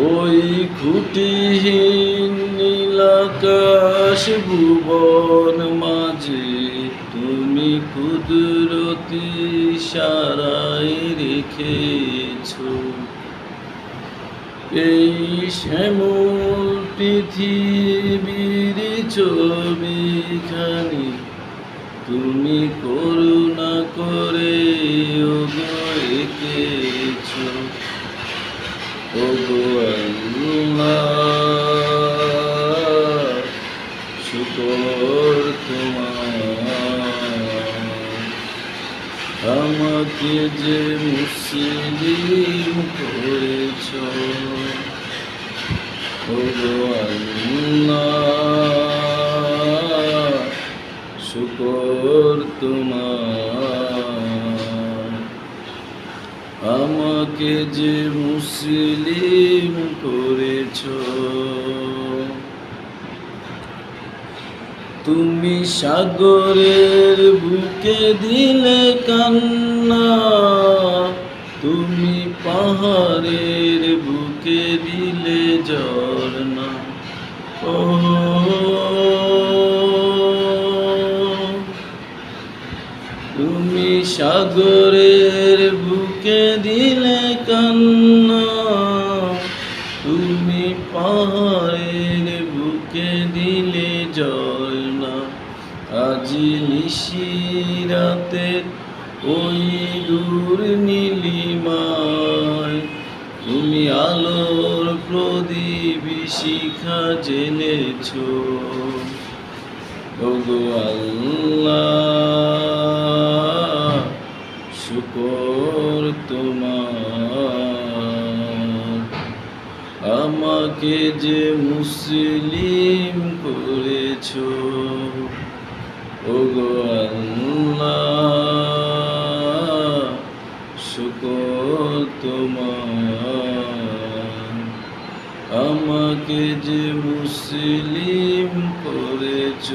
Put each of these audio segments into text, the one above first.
ওই খুঁটিহীন নীলাকাশ ভুবন মাঝে তুমি কুদরতি ইশারায় রেখেছ এই শ্যামল পৃথিবীর ছবিখানি তুমি করুণা করে ওগো এঁকেছ। ওগো আল্লাহ শুকর তোমার, আমাকে যে মুসলিম করেছ। ওগো আল্লাহ শুকর তোমার, আমাকে যে মুসলিম করেছ। তুমি সাগরের বুকে দিলে কান্না, তুমি পাহাড়ের বুকে দিলে ঝরনা। ও তুমি সাগরের বুকে দিলে কান্না, তুমি পাহাড়ের বুকে দিলে ঝরনা। আজি নিশিরাতের ওই দূর নীলিমায় তুমি আলোর প্রদীপ শিখা জেলেছ। ওগো আল্লাহ শুকর তোমার, আমাকে যে মুসলিম করেছ। ওগো আল্লাহ শুকর তোমার, আমাকে যে মুসলিম করেছ।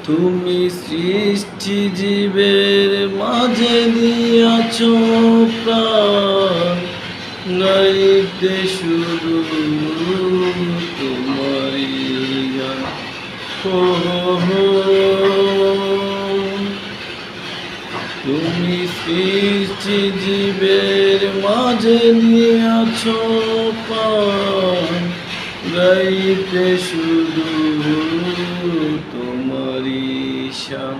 তুমি সৃষ্টি জীবের মাঝে দিয়াছ প্রাণ, গাইতে শুধু তোমারই গান। তুমি সৃষ্টি জীবের মাঝে দিয়াছ প্রাণ, গাইতে শুধু তোমারই শান।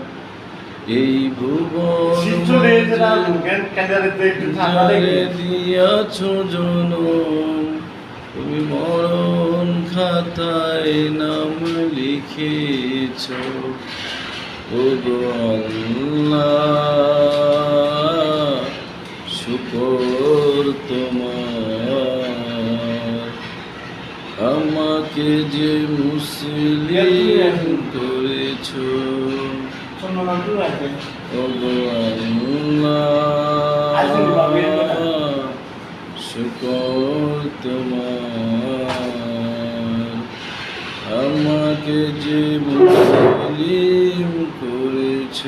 এই ভুবন দিয়াছ জনম, তুমি মরণ খাতায় নাম লিখেছ। ওগো আল্লাহ শুকর তোমার, আমাকে যে মুসলিম করেছ। ওগো আল্লাহ শুকর তোমার, আমাকে যে মুসলিম করেছ।